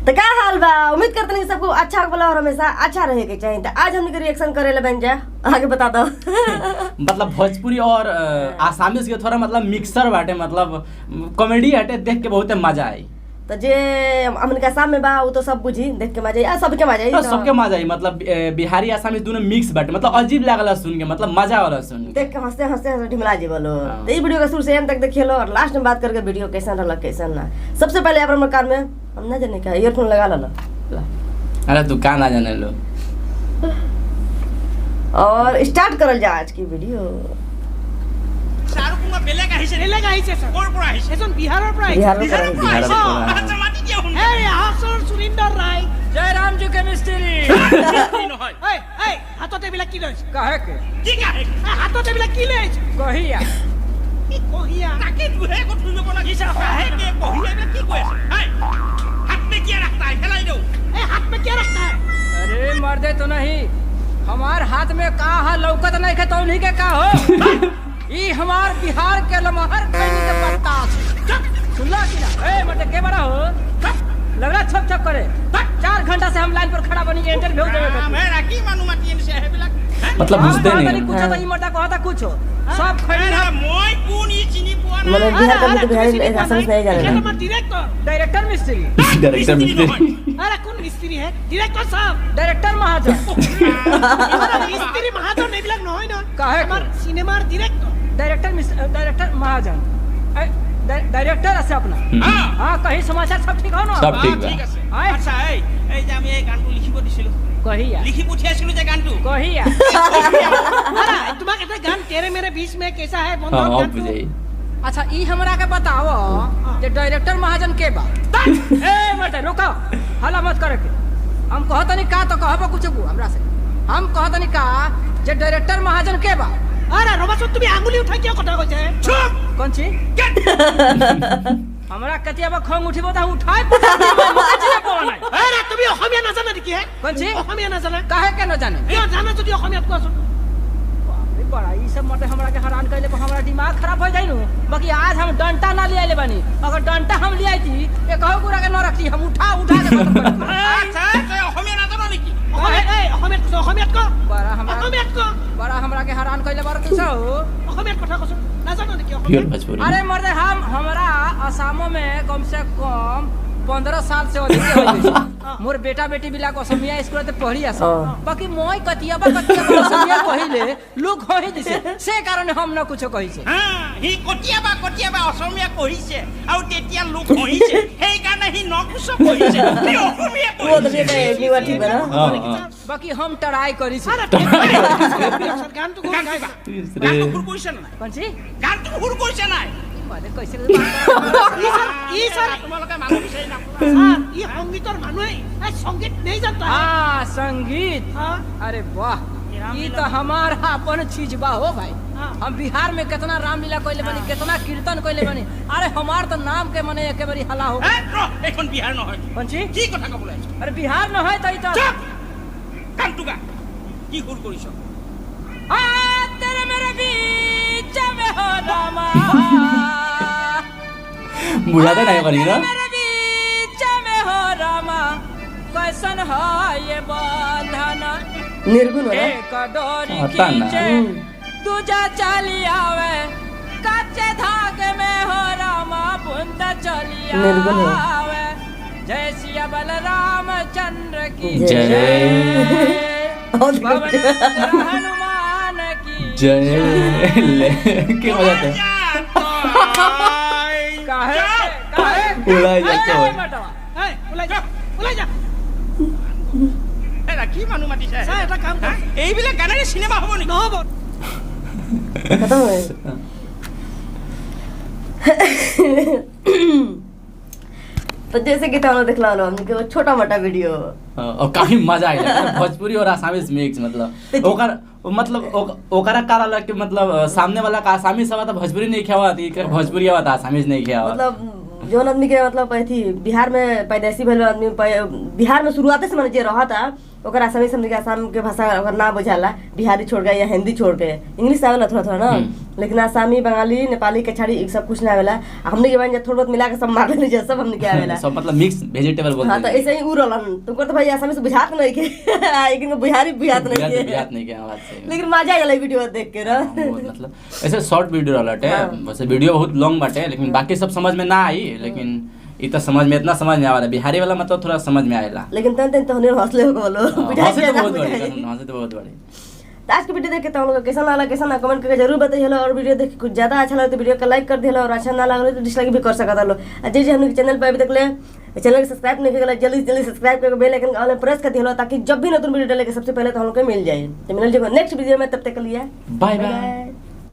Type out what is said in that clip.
तो क्या हाल बा? उम्मीद करते हैं कि सबको अच्छा बोला और हमेशा अच्छा रहे के चाहिए। तो आज हमने रिएक्शन करे ले बन जाए, आगे बता दो। मतलब भोजपुरी और आसामीज के थोड़ा मतलब मिक्सर बाटे, मतलब कॉमेडी हटे, देख के बहुत मजा आई। तो जे हमन का सामने बा वो तो सब बुझी, देख के मजा आई, सबके मजा आई। तो सबके मजा आई, मतलब बिहारी आसामी दोनों मिक्स बाटे, मतलब अजीब लागला सुन के, मतलब मजा वाला सुन के, देख के हंसते हंसते ढिमला जी बोलो। तो ये वीडियो का शुरू से एंड तक देखिए लो और लास्ट में बात करके वीडियो कैसा रहा कैसा ना। सबसे पहले आप हमारे कान में हम ना जाने का ईयरफोन लगा लो। अरे तू कान ना जाने लो और स्टार्ट करल जा आज की वीडियो। শাহরুখ কুমার বেলেগ আহিছে সৰ পৰা আহিছে এজন বিহাৰৰ পৰা আহিছে আচ্ছা মাতি দিয়া শুন এই হাসৰ সুৰিন্দৰ ৰায় जय राम जी के मिस्त्री নহয় এই এই হাততে বিলাক কি লৈছ काहे के কি কাহে হাততে বিলাক কি লৈছ कहिया কি কহিয়া তাকে দুহে কো ধুইব লাগিছে কাহে কে কহিয়া বিলাক কি কৈ আছে এই হাত में क्या रखता है हिलाई दो ए हाथ में क्या रखता है अरे मर्दे तो नहीं हमार हाथ में का है लौकत नहीं के तो नहीं के का हो ई हमार बिहार के लमहर खैनी के पत्ता सुनला कि ना ए मर्दे के बड़ा हो लग रहा छप छप करे 4 घंटा से हम लाइन पर खड़ा बनी इंटरव्यू देवे के मैं राखी मानु माटी से है বিলাক मतलब बुझते नहीं कुछ तो ई मर्दा कहता कुछ हो सब खैनी अरे মই কোন ই চিনি পোৱা না मतलब बिहार का तो बिहारी आसामी नहीं जाने এটা ना। আমার ডিরেক্টর डायरेक्टर मिस्त्री डायरेक्टर मिस्त्री अरे कौन मिस्त्री है डायरेक्टर साहब डायरेक्टर महाजन मिस्त्री महाजन এইবিলাক নহয় না काहे আমার সিনেমার ডিরেক্টর डायरेक्टर महाजन डायरेक्टर আছে अपना हाँ कहीं समाचार सब ठीक हो ना सब ठीक बा। ঠিক আছে আয়। আচ্ছা এই যে আমি এই গানটো লিখিব দিছিলো कहिया লিখি পঠিয়াইছিলো যে গানটো कहिया আরে তোমাক এটা গান तेरे मेरे बीच में कैसा है हाँ बंधन अब बुझाई। अच्छा ई हमरा के बताओ जे डायरेक्टर महाजन के बा ए मत रुको हल्ला मत करे के हम कहतनी का तो कहबो कुछ हमरा से हम कहतनी का जे डायरेक्टर महाजन के बा अरे रोबासो তুমি আঙ্গুলি উঠাই কিয় কথা কইছে চুপ कौन ची हमरा कतियाबा खंग उठिबो त उठाय मुकाचिए बोला নাই अरे তুমি অসমীয়া নাজানা নেকি হে कौन ची অসমীয়া নাজানা काहे के न जाने কিয় জানা যদি অসমীয়াত কোৱাচোন अरे बड़ा ई सब मते हमरा के हैरान कइले हमरा दिमाग खराब हो जाई नु बाकी आज हम डंटा ना ले आइले बानी अगर डंटा हम ले आई थी एक कहू गुरा के न रखती हम उठा के खत्म कर दी। আচ্ছা তুই অসমীয়া নাজানা নেকি অসমীয়াত ক बड़ा हमरा অসমীয়াত ক बड़ा हमरा के हैरान कइले बार कुछ हो অসমীয়াত কথা কচোন নাজানা নেকি प्योर অসমীয়া भोजपुरी अरे मर्दे हम हमरा आसामो में कम से कम 15 साल से अधिक हो गई मोर बेटा बेटी बिला को असमिया स्कूल ते पढ़ी आस बाकी मोय कतियाबा असमिया कहिले लोग होई दिसे से कारण हम न कुछ कहि छे হি কটিয়াবা অসমীয়া কহিছে আৰু তেতিয়া লোক কহিছে সেই কাৰণে হি নকুছ কহিছে হি অসমীয়া वो तो কহিছে बेटा एक बार ठीक है ना। हाँ हाँ बाकी हम ट्राई करी छे গানটো কোন গাইবা গানটো সুৰ কৰিছে নাই कौन सी গানটো সুৰ কৰিছে নাই माने कैसे ই স্যাৰ তোমালোকে মানুহ বিচাৰি নাপাবা স্যাৰ ই সংগীতৰ মানুহে এই সংগীত नहीं जानता है हां संगीत हां अरे वाह ये तो हमारा अपन चीज बा हो भाई हम बिहार में कितना रामलीला कइले बानी कितना कीर्तन कइले बानी अरे हमार तो नाम के मने एके बारी हल्ला हो এখন বিহার নহয় कौन सी কি কথা কবলৈ আহিছ अरे बिहार न है तो ई तो চুপ গানটো গা কি সুৰ কৰিছ आ तेरे मेरे बीच में हो रामा बुझाते नहीं करी ना मेरे बीच में हो रामा कैसन है ये बंधन निर्गुण हो ना। एक डोरी आता ना। खींचे दूजा चली आवे कच्चे धागे में हो रामा बूंद चली निर्गुण हो। आवे जय सिया बलराम चंद्र की जय। और पवन हनुमान की जय ले के हो जाता है काहे काहे उलाई जाते हो मटवा এই ওলাই যা এই ৰাখি মানুহ মাতিছে স্যাৰ এটা কাম কৰ এইবিলাক গানেৰে সিনেমা হ'ব নেকি নহ'ব खत्म हो गए। तो जैसे कि तालो दिखला लो हमने वो छोटा मोटा वीडियो और काफी मजा आइला भोजपुरी और आसामी मिक्स मतलब ओकरा कारण के मतलब सामने वाला का आसामी सब तो भोजपुरी नहीं खेवा थी भोजपुरी आवा था आसामी नहीं खेवा मतलब जो आदमी के मतलब थी बिहार में पैदाइशी भइल आदमी बिहार में शुरुआते से मैंने जे रहा था ओकर आसामी समझ के आसाम के भाषा अगर ना बुझाला बिहारी छोड़ के या हिंदी छोड़ के इंग्लिश आवेला थोड़ा थोड़ा ना लेकिन आसामी बंगाली नेपाली कछाड़ी एक सब कुछ ना आवेला हमने के बन थोड़ा बहुत मिला के सब मार लेने जैसा सब हमने के आवेला सब मतलब मिक्स वेजिटेबल बोलते हां तो ऐसे ही उ रहलन तुमको तो भाई आसामी से बुझात नहीं के लेकिन बिहारी बुझात नहीं के बुझात नहीं के बात सही लेकिन मजा आइला वीडियो देख के ना मतलब ऐसे शॉर्ट वीडियो रहलटे वैसे वीडियो बहुत लॉन्ग बाटे लेकिन बाकी सब समझ में ना आई लेकिन इ तो समझ में इतना समझ में आवाला बिहारी वाला मतलब थोड़ा समझ में आएला लेकिन तन तो हमने हौसले हो बोलो हंसे तो बहुत बड़ी तो आज के वीडियो देख के तुम लोग कैसा लगा कैसा ना कमेंट करके जरूर बताइए और वीडियो देख के कुछ ज्यादा अच्छा लगे तो वीडियो को लाइक कर दिया और अच्छा ना लगा तो डिसलाइक भी कर सकता लो जे जे हमने चैनल पर अभी तक ले चैनल को सब्सक्राइब नहीं किया जल्दी जल्दी सब्सक्राइब करके बेल आइकन ऑल प्रेस कर दिया ताकि जब भी नতুन वीडियो डाले सबसे पहले तो हम लोग को मिल जाए तो मिल जाएगा नेक्स्ट वीडियो में तब तक के लिए बाय बाय।